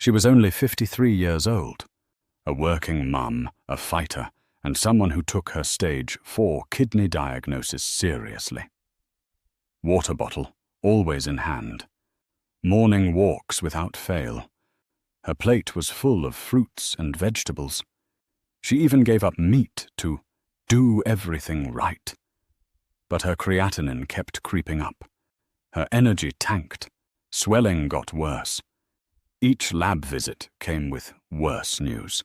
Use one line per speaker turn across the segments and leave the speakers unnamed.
She was only 53 years old, a working mum, a fighter, and someone who took her stage 4 kidney diagnosis seriously. Water bottle, always in hand. Morning walks without fail. Her plate was full of fruits and vegetables. She even gave up meat to do everything right. But her creatinine kept creeping up. Her energy tanked. Swelling got worse. Each lab visit came with worse news.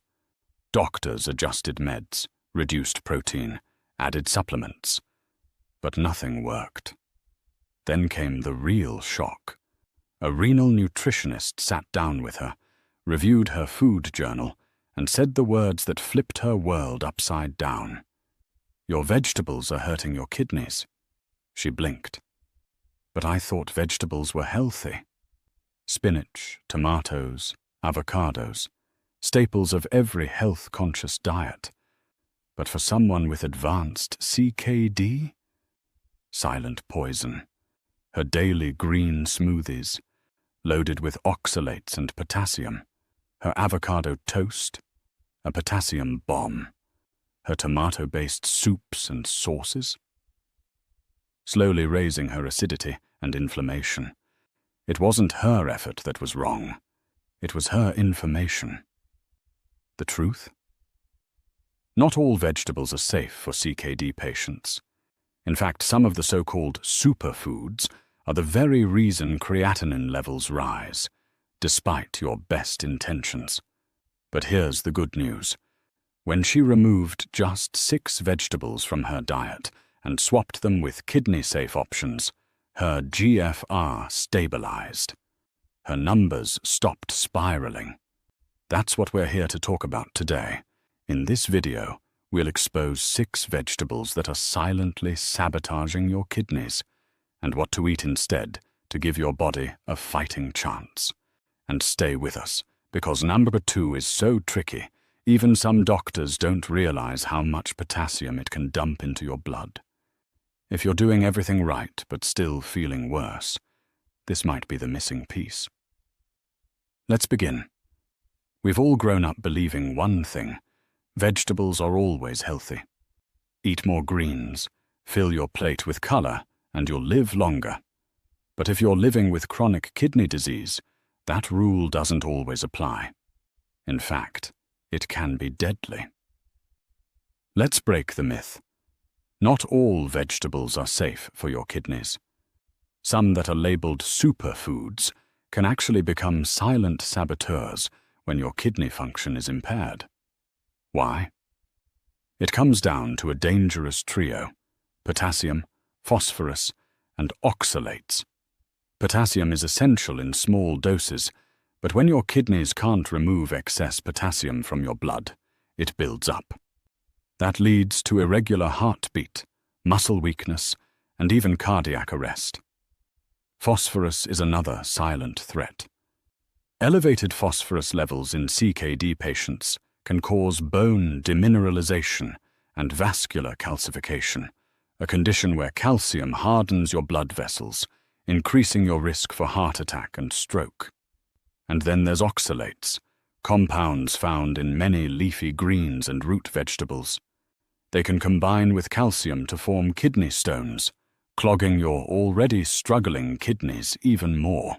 Doctors adjusted meds, reduced protein, added supplements. But nothing worked. Then came the real shock. A renal nutritionist sat down with her, reviewed her food journal, and said the words that flipped her world upside down. "Your vegetables are hurting your kidneys." She blinked. But I thought vegetables were healthy. Spinach, tomatoes, avocados, staples of every health-conscious diet. But for someone with advanced CKD? Silent poison. Her daily green smoothies, loaded with oxalates and potassium. Her avocado toast, a potassium bomb. Her tomato-based soups and sauces. Slowly raising her acidity and inflammation. It wasn't her effort that was wrong. It was her information. The truth? Not all vegetables are safe for CKD patients. In fact, some of the so-called superfoods are the very reason creatinine levels rise, despite your best intentions. But here's the good news. When she removed just 6 vegetables from her diet and swapped them with kidney-safe options, her GFR stabilized. Her numbers stopped spiraling. That's what we're here to talk about today. In this video, we'll expose 6 vegetables that are silently sabotaging your kidneys, and what to eat instead to give your body a fighting chance. And stay with us, because number 2 is so tricky, even some doctors don't realize how much potassium it can dump into your blood. If you're doing everything right but still feeling worse, this might be the missing piece. Let's begin. We've all grown up believing one thing: vegetables are always healthy. Eat more greens, fill your plate with color, and you'll live longer. But if you're living with chronic kidney disease, that rule doesn't always apply. In fact, it can be deadly. Let's break the myth. Not all vegetables are safe for your kidneys. Some that are labeled superfoods can actually become silent saboteurs when your kidney function is impaired. Why? It comes down to a dangerous trio: potassium, phosphorus, and oxalates. Potassium is essential in small doses, but when your kidneys can't remove excess potassium from your blood, it builds up. That leads to irregular heartbeat, muscle weakness, and even cardiac arrest. Phosphorus is another silent threat. Elevated phosphorus levels in CKD patients can cause bone demineralization and vascular calcification, a condition where calcium hardens your blood vessels, increasing your risk for heart attack and stroke. And then there's oxalates, compounds found in many leafy greens and root vegetables. They can combine with calcium to form kidney stones, clogging your already struggling kidneys even more.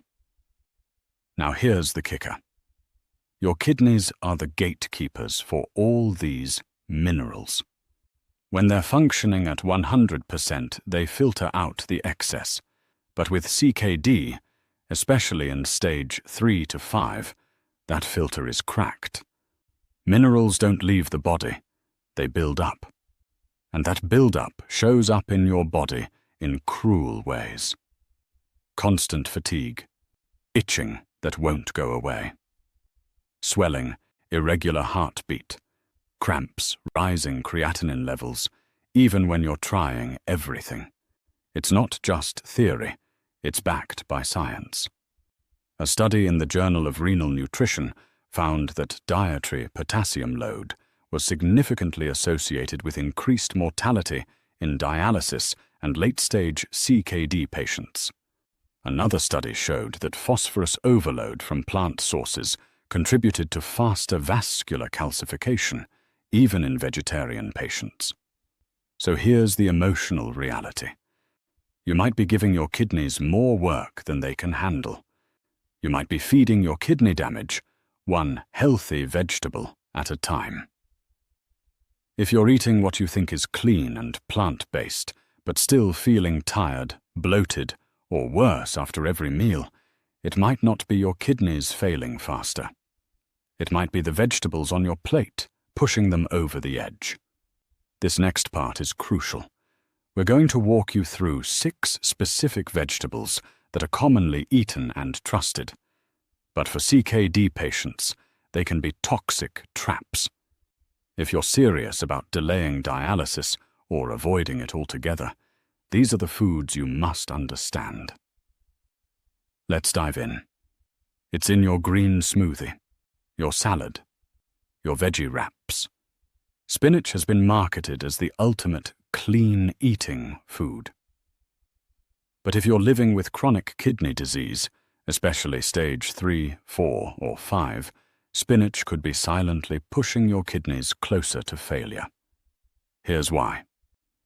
Now here's the kicker. Your kidneys are the gatekeepers for all these minerals. When they're functioning at 100%, they filter out the excess. But with CKD, especially in stage 3 to 5, that filter is cracked. Minerals don't leave the body, they build up. And that build-up shows up in your body in cruel ways. Constant fatigue, itching that won't go away, swelling, irregular heartbeat, cramps, rising creatinine levels, even when you're trying everything. It's not just theory, it's backed by science. A study in the Journal of Renal Nutrition found that dietary potassium load was significantly associated with increased mortality in dialysis and late-stage CKD patients. Another study showed that phosphorus overload from plant sources contributed to faster vascular calcification, even in vegetarian patients. So here's the emotional reality. You might be giving your kidneys more work than they can handle. You might be feeding your kidney damage one healthy vegetable at a time. If you're eating what you think is clean and plant-based, but still feeling tired, bloated, or worse after every meal, it might not be your kidneys failing faster. It might be the vegetables on your plate, pushing them over the edge. This next part is crucial. We're going to walk you through 6 specific vegetables that are commonly eaten and trusted. But for CKD patients, they can be toxic traps. If you're serious about delaying dialysis or avoiding it altogether, these are the foods you must understand. Let's dive in. It's in your green smoothie, your salad, your veggie wraps. Spinach has been marketed as the ultimate clean-eating food. But if you're living with chronic kidney disease, especially stage 3, 4, or 5, spinach could be silently pushing your kidneys closer to failure. Here's why.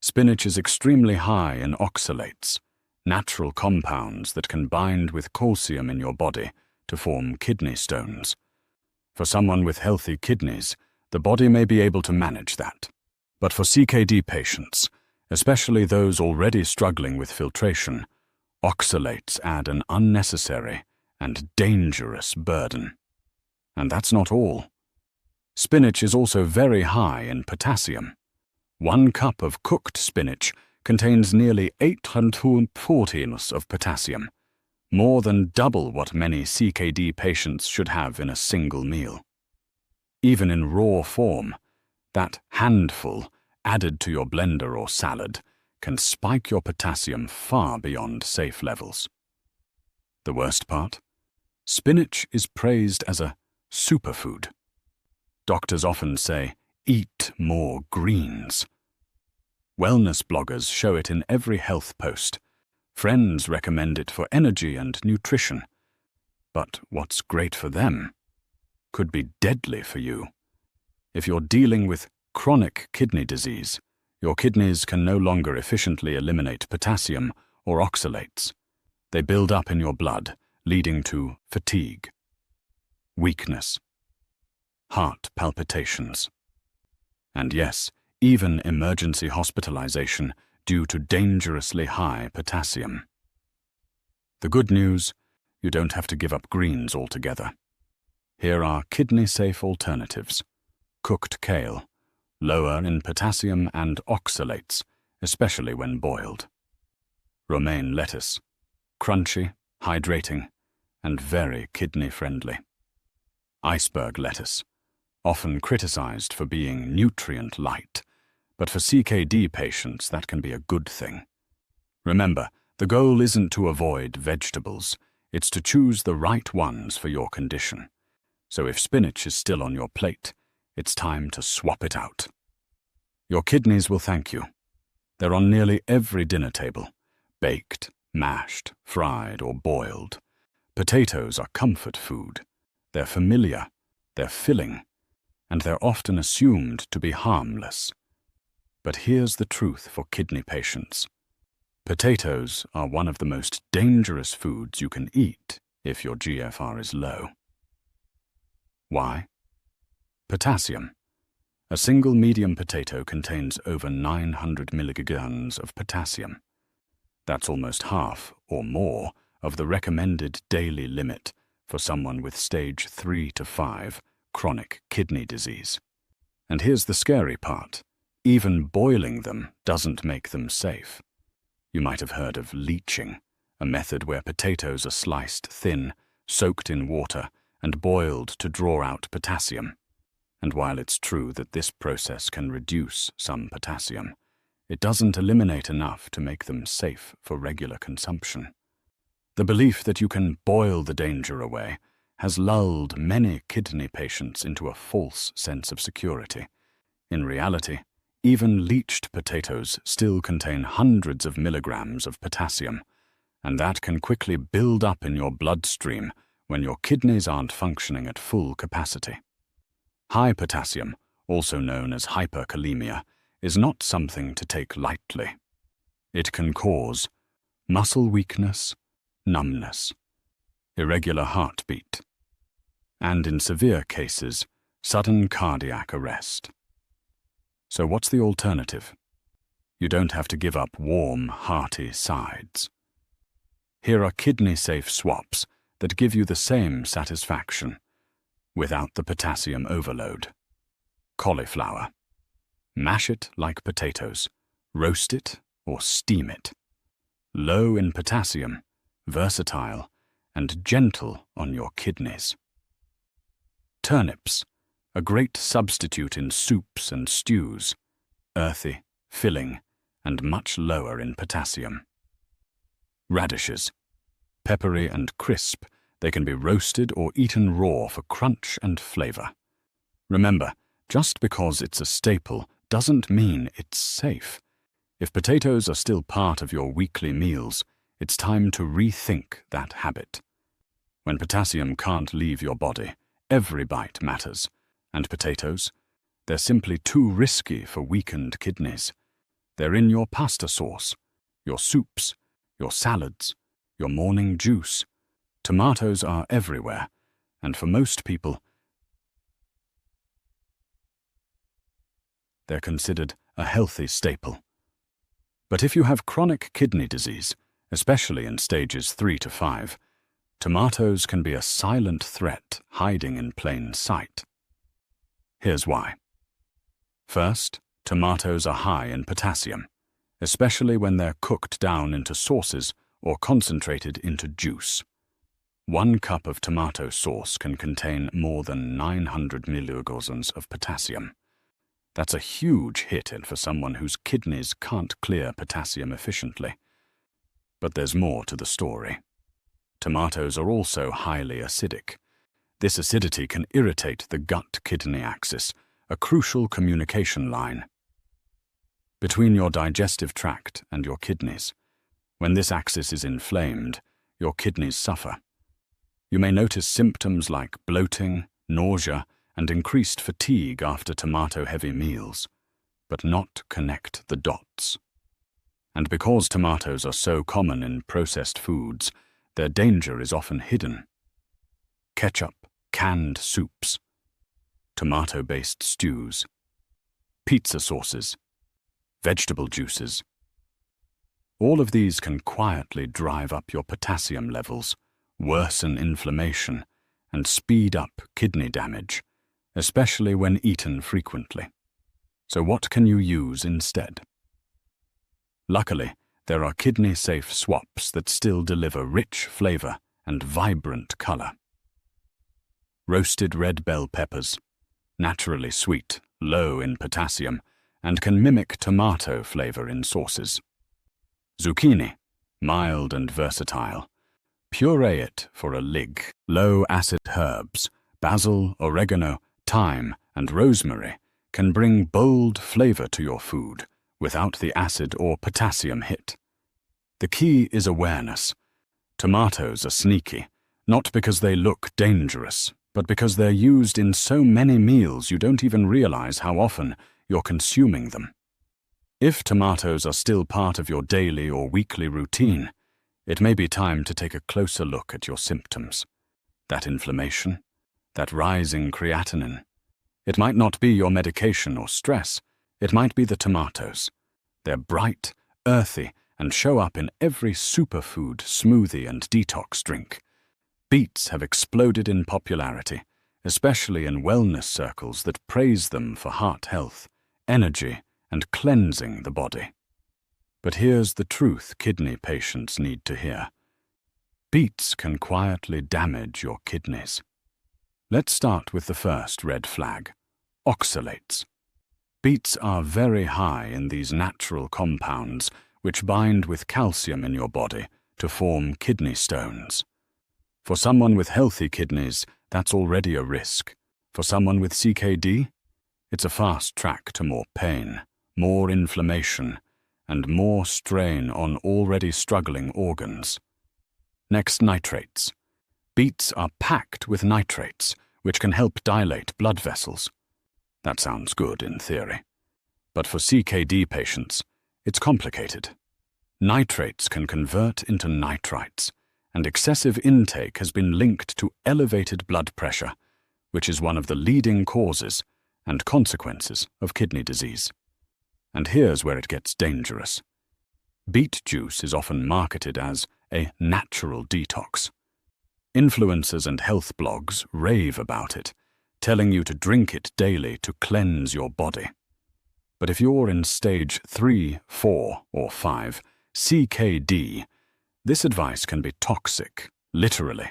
Spinach is extremely high in oxalates, natural compounds that can bind with calcium in your body to form kidney stones. For someone with healthy kidneys, the body may be able to manage that. But for CKD patients, especially those already struggling with filtration, oxalates add an unnecessary and dangerous burden. And that's not all. Spinach is also very high in potassium. 1 cup of cooked spinach contains nearly 840 mg of potassium, more than double what many CKD patients should have in a single meal. Even in raw form, that handful added to your blender or salad can spike your potassium far beyond safe levels. The worst part? Spinach is praised as a superfood. Doctors often say, eat more greens. Wellness bloggers show it in every health post. Friends recommend it for energy and nutrition. But what's great for them could be deadly for you. If you're dealing with chronic kidney disease, your kidneys can no longer efficiently eliminate potassium or oxalates. They build up in your blood, leading to fatigue, weakness, heart palpitations, and yes, even emergency hospitalization due to dangerously high potassium. The good news, you don't have to give up greens altogether. Here are kidney-safe alternatives. Cooked kale, lower in potassium and oxalates, especially when boiled. Romaine lettuce, crunchy, hydrating, and very kidney-friendly. Iceberg lettuce, often criticized for being nutrient-light, but for CKD patients that can be a good thing. Remember, the goal isn't to avoid vegetables, it's to choose the right ones for your condition. So if spinach is still on your plate, it's time to swap it out. Your kidneys will thank you. They're on nearly every dinner table, baked, mashed, fried, or boiled. Potatoes are comfort food. They're familiar, they're filling, and they're often assumed to be harmless. But here's the truth for kidney patients. Potatoes are one of the most dangerous foods you can eat if your GFR is low. Why? Potassium. A single medium potato contains over 900 milligrams of potassium. That's almost half or more of the recommended daily limit for someone with stage 3 to 5 chronic kidney disease. And here's the scary part. Even boiling them doesn't make them safe. You might have heard of leaching, a method where potatoes are sliced thin, soaked in water, and boiled to draw out potassium. And while it's true that this process can reduce some potassium, it doesn't eliminate enough to make them safe for regular consumption. The belief that you can boil the danger away has lulled many kidney patients into a false sense of security. In reality, even leached potatoes still contain hundreds of milligrams of potassium, and that can quickly build up in your bloodstream when your kidneys aren't functioning at full capacity. High potassium, also known as hyperkalemia, is not something to take lightly. It can cause muscle weakness, numbness, irregular heartbeat, and in severe cases, sudden cardiac arrest. So what's the alternative? You don't have to give up warm, hearty sides. Here are kidney-safe swaps that give you the same satisfaction, without the potassium overload. Cauliflower. Mash it like potatoes, roast it or steam it. Low in potassium, versatile, and gentle on your kidneys. Turnips, a great substitute in soups and stews, earthy, filling, and much lower in potassium. Radishes, peppery and crisp, they can be roasted or eaten raw for crunch and flavor. Remember, just because it's a staple doesn't mean it's safe. If potatoes are still part of your weekly meals, it's time to rethink that habit. When potassium can't leave your body, every bite matters. And potatoes? They're simply too risky for weakened kidneys. They're in your pasta sauce, your soups, your salads, your morning juice. Tomatoes are everywhere, and for most people, they're considered a healthy staple. But if you have chronic kidney disease, especially in stages 3 to 5, tomatoes can be a silent threat hiding in plain sight. Here's why. First, tomatoes are high in potassium, especially when they're cooked down into sauces or concentrated into juice. 1 cup of tomato sauce can contain more than 900 milligrams of potassium. That's a huge hit for someone whose kidneys can't clear potassium efficiently. But there's more to the story. Tomatoes are also highly acidic. This acidity can irritate the gut-kidney axis, a crucial communication line between your digestive tract and your kidneys. When this axis is inflamed, your kidneys suffer. You may notice symptoms like bloating, nausea, and increased fatigue after tomato-heavy meals, but not connect the dots. And because tomatoes are so common in processed foods, their danger is often hidden. Ketchup, canned soups, tomato-based stews, pizza sauces, vegetable juices. All of these can quietly drive up your potassium levels, worsen inflammation, and speed up kidney damage, especially when eaten frequently. So what can you use instead? Luckily, there are kidney-safe swaps that still deliver rich flavor and vibrant color. Roasted red bell peppers, naturally sweet, low in potassium, and can mimic tomato flavor in sauces. Zucchini, mild and versatile. Puree it for a lig. Low-acid herbs, basil, oregano, thyme, and rosemary can bring bold flavor to your food without the acid or potassium hit. The key is awareness. Tomatoes are sneaky, not because they look dangerous, but because they're used in so many meals you don't even realize how often you're consuming them. If tomatoes are still part of your daily or weekly routine, it may be time to take a closer look at your symptoms. That inflammation, that rising creatinine. It might not be your medication or stress, it might be the tomatoes. They're bright, earthy, and show up in every superfood, smoothie, and detox drink. Beets have exploded in popularity, especially in wellness circles that praise them for heart health, energy, and cleansing the body. But here's the truth kidney patients need to hear. Beets can quietly damage your kidneys. Let's start with the first red flag: oxalates. Beets are very high in these natural compounds which bind with calcium in your body to form kidney stones. For someone with healthy kidneys, that's already a risk. For someone with CKD, it's a fast track to more pain, more inflammation, and more strain on already struggling organs. Next, nitrates. Beets are packed with nitrates, which can help dilate blood vessels. That sounds good in theory. But for CKD patients, it's complicated. Nitrates can convert into nitrites, and excessive intake has been linked to elevated blood pressure, which is one of the leading causes and consequences of kidney disease. And here's where it gets dangerous. Beet juice is often marketed as a natural detox. Influencers and health blogs rave about it, telling you to drink it daily to cleanse your body. But if you're in stage 3, 4, or 5, CKD, this advice can be toxic, literally.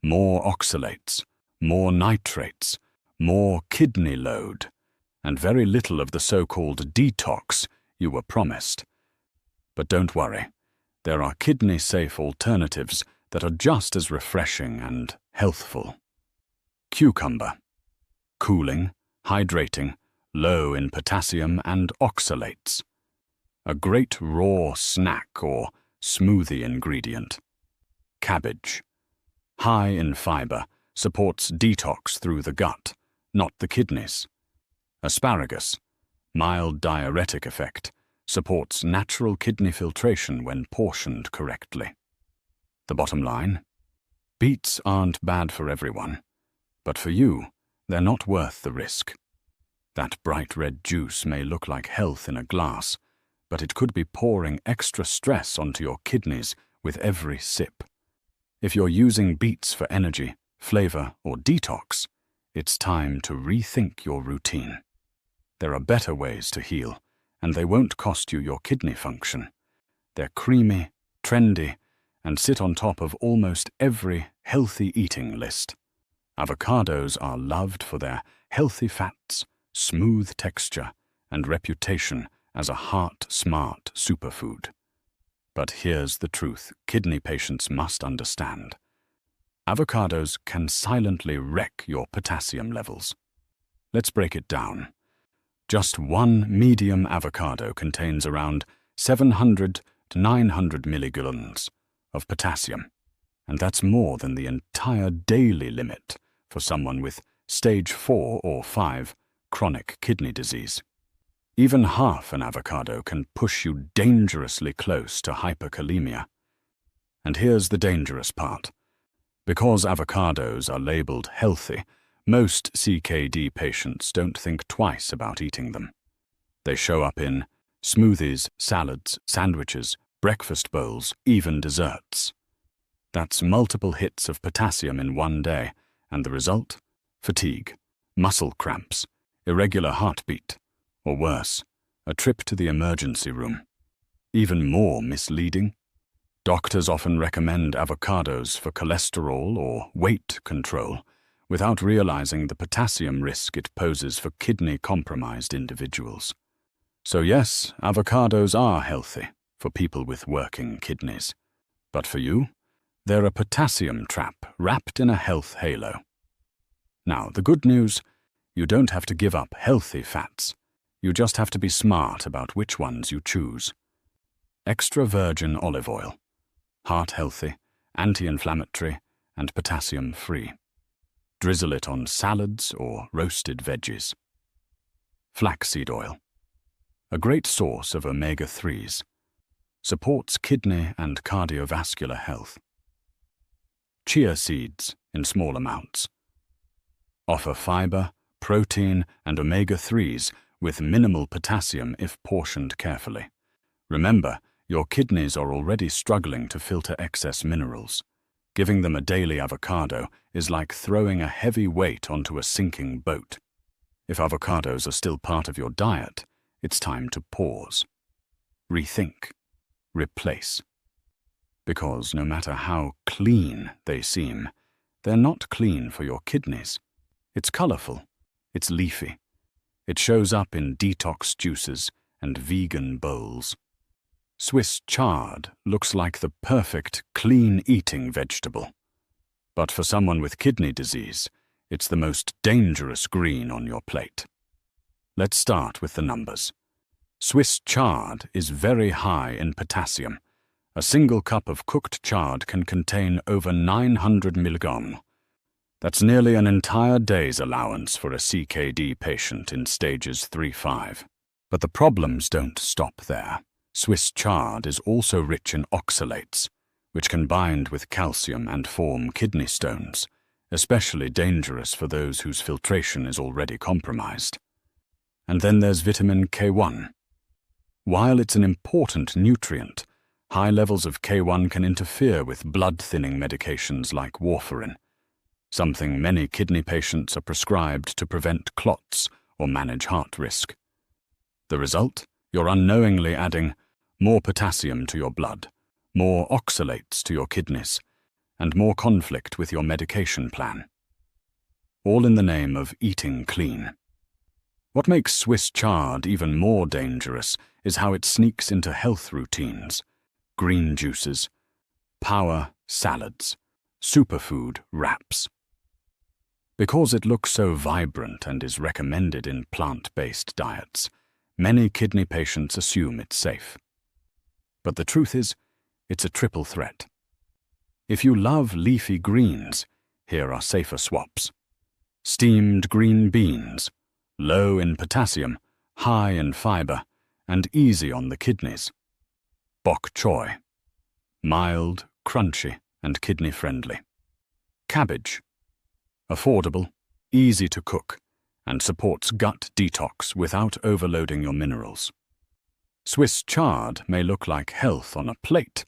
More oxalates, more nitrates, more kidney load, and very little of the so-called detox you were promised. But don't worry, there are kidney-safe alternatives that are just as refreshing and healthful. Cucumber. Cooling, hydrating, low in potassium and oxalates. A great raw snack or smoothie ingredient. Cabbage. High in fiber, supports detox through the gut, not the kidneys. Asparagus. Mild diuretic effect, supports natural kidney filtration when portioned correctly. The bottom line? Beets aren't bad for everyone, but for you, they're not worth the risk. That bright red juice may look like health in a glass, but it could be pouring extra stress onto your kidneys with every sip. If you're using beets for energy, flavor, or detox, it's time to rethink your routine. There are better ways to heal, and they won't cost you your kidney function. They're creamy, trendy, and sit on top of almost every healthy eating list. Avocados are loved for their healthy fats, smooth texture, and reputation as a heart-smart superfood. But here's the truth kidney patients must understand. Avocados can silently wreck your potassium levels. Let's break it down. Just one medium avocado contains around 700 to 900 milligallons of potassium, and that's more than the entire daily limit for someone with stage 4 or 5 chronic kidney disease. Even half an avocado can push you dangerously close to hyperkalemia. And here's the dangerous part. Because avocados are labeled healthy, most CKD patients don't think twice about eating them. They show up in smoothies, salads, sandwiches, breakfast bowls, even desserts. That's multiple hits of potassium in one day, and the result? Fatigue, muscle cramps, irregular heartbeat, or worse, a trip to the emergency room. Even more misleading, doctors often recommend avocados for cholesterol or weight control without realizing the potassium risk it poses for kidney-compromised individuals. So yes, avocados are healthy for people with working kidneys. But for you, they're a potassium trap wrapped in a health halo. Now, the good news, you don't have to give up healthy fats. You just have to be smart about which ones you choose. Extra virgin olive oil, heart-healthy, anti-inflammatory, and potassium-free. Drizzle it on salads or roasted veggies. Flaxseed oil, a great source of omega-3s, supports kidney and cardiovascular health. Chia seeds in small amounts offer fiber, protein, and omega-3s with minimal potassium if portioned carefully. Remember, your kidneys are already struggling to filter excess minerals. Giving them a daily avocado is like throwing a heavy weight onto a sinking boat. If avocados are still part of your diet, it's time to pause. Rethink. Replace. Because no matter how clean they seem, they're not clean for your kidneys. It's colorful. It's leafy. It shows up in detox juices and vegan bowls. Swiss chard looks like the perfect clean-eating vegetable. But for someone with kidney disease, it's the most dangerous green on your plate. Let's start with the numbers. Swiss chard is very high in potassium, A single cup of cooked chard can contain over 900 milligrams. That's nearly an entire day's allowance for a CKD patient in stages 3-5. But the problems don't stop there. Swiss chard is also rich in oxalates, which can bind with calcium and form kidney stones, especially dangerous for those whose filtration is already compromised. And then there's vitamin K1. While it's an important nutrient, high levels of K1 can interfere with blood-thinning medications like warfarin, something many kidney patients are prescribed to prevent clots or manage heart risk. The result? You're unknowingly adding more potassium to your blood, more oxalates to your kidneys, and more conflict with your medication plan. All in the name of eating clean. What makes Swiss chard even more dangerous is how it sneaks into health routines, green juices, power salads, superfood wraps. Because it looks so vibrant and is recommended in plant-based diets, many kidney patients assume it's safe. But the truth is, it's a triple threat. If you love leafy greens, here are safer swaps. Steamed green beans, low in potassium, high in fiber, and easy on the kidneys. Bok choy, mild, crunchy, and kidney-friendly. Cabbage, affordable, easy to cook, and supports gut detox without overloading your minerals. Swiss chard may look like health on a plate,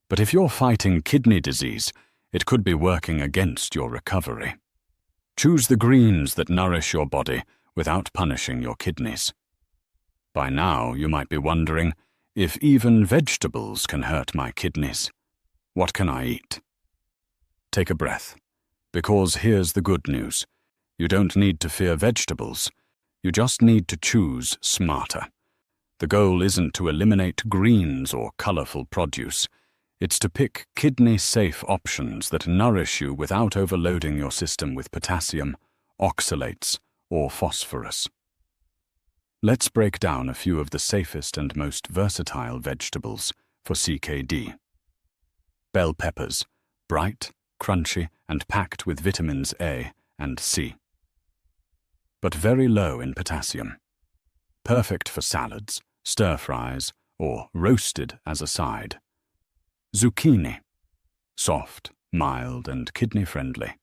but if you're fighting kidney disease, it could be working against your recovery. Choose the greens that nourish your body without punishing your kidneys. By now, you might be wondering, if even vegetables can hurt my kidneys, what can I eat? Take a breath, because here's the good news. You don't need to fear vegetables. You just need to choose smarter. The goal isn't to eliminate greens or colorful produce. It's to pick kidney-safe options that nourish you without overloading your system with potassium, oxalates, or phosphorus. Let's break down a few of the safest and most versatile vegetables for CKD. Bell peppers, bright, crunchy, and packed with vitamins A and C. But very low in potassium. Perfect for salads, stir-fries, or roasted as a side. Zucchini, soft, mild, and kidney-friendly.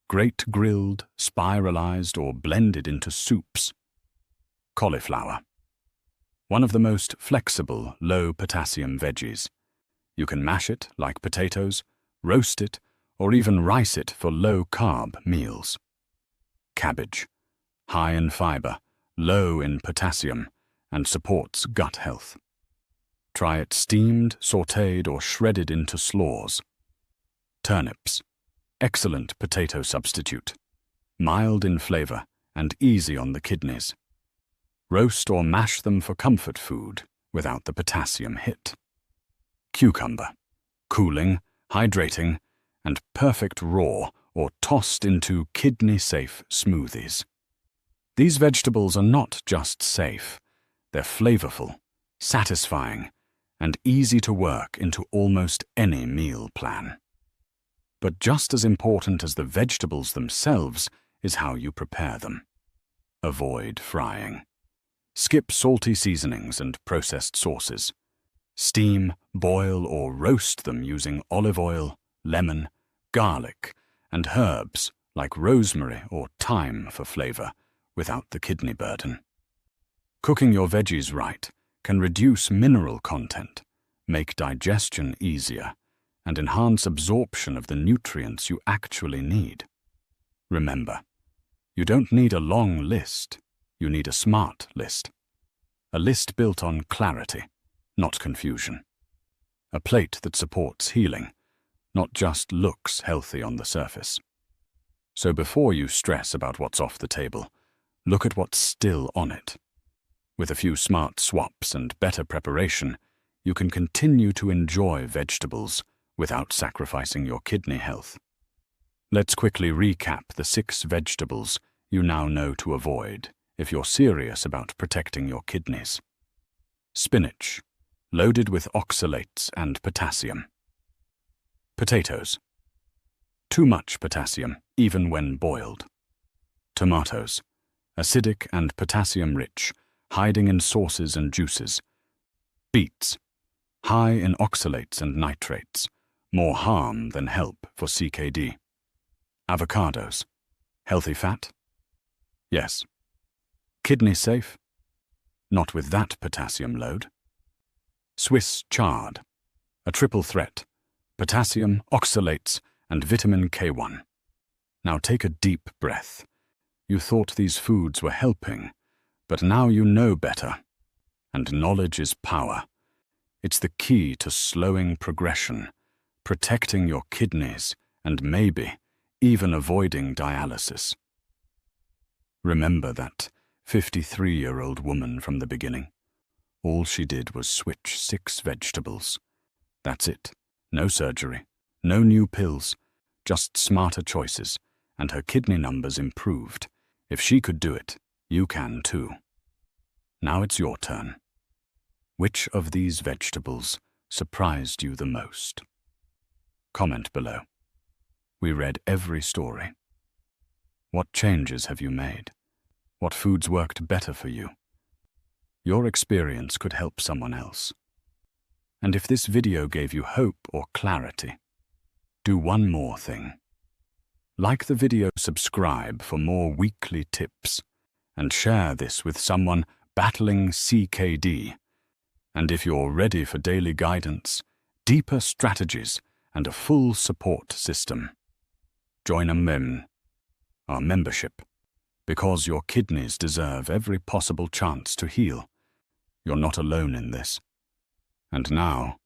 Great grilled, spiralized, or blended into soups. Cauliflower, one of the most flexible, low-potassium veggies. You can mash it like potatoes, roast it, or even rice it for low-carb meals. Cabbage, high in fiber, low in potassium, and supports gut health. Try it steamed, sautéed, or shredded into slaws. Turnips, excellent potato substitute, mild in flavor and easy on the kidneys. Roast or mash them for comfort food without the potassium hit. Cucumber, cooling, hydrating, and perfect raw or tossed into kidney-safe smoothies. These vegetables are not just safe, they're flavorful, satisfying, and easy to work into almost any meal plan. But just as important as the vegetables themselves is how you prepare them. Avoid frying. Skip salty seasonings and processed sauces. Steam, boil, or roast them using olive oil, lemon, garlic, and herbs like rosemary or thyme for flavor, without the kidney burden. Cooking your veggies right can reduce mineral content, make digestion easier, and enhance absorption of the nutrients you actually need. Remember, you don't need a long list, you need a smart list. A list built on clarity, not confusion. A plate that supports healing, not just looks healthy on the surface. So before you stress about what's off the table, look at what's still on it. With a few smart swaps and better preparation, you can continue to enjoy vegetables without sacrificing your kidney health. Let's quickly recap the 6 vegetables you now know to avoid if you're serious about protecting your kidneys. Spinach, loaded with oxalates and potassium. Potatoes. Too much potassium, even when boiled. Tomatoes. Acidic and potassium-rich, hiding in sauces and juices. Beets. High in oxalates and nitrates, more harm than help for CKD. Avocados. Healthy fat? Yes. Kidney safe? Not with that potassium load. Swiss chard. A triple threat. Potassium, oxalates, and vitamin K1. Now take a deep breath. You thought these foods were helping, but now you know better. And knowledge is power. It's the key to slowing progression, protecting your kidneys, and maybe even avoiding dialysis. Remember that 53-year-old woman from the beginning. All she did was switch 6 vegetables. That's it. No surgery, no new pills, just smarter choices, and her kidney numbers improved. If she could do it, you can too. Now it's your turn. Which of these vegetables surprised you the most? Comment below. We read every story. What changes have you made? What foods worked better for you? Your experience could help someone else. And if this video gave you hope or clarity, do one more thing. Like the video, subscribe for more weekly tips, and share this with someone battling CKD. And if you're ready for daily guidance, deeper strategies, and a full support system, join our membership, because your kidneys deserve every possible chance to heal. You're not alone in this. And now,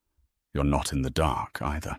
you're not in the dark either.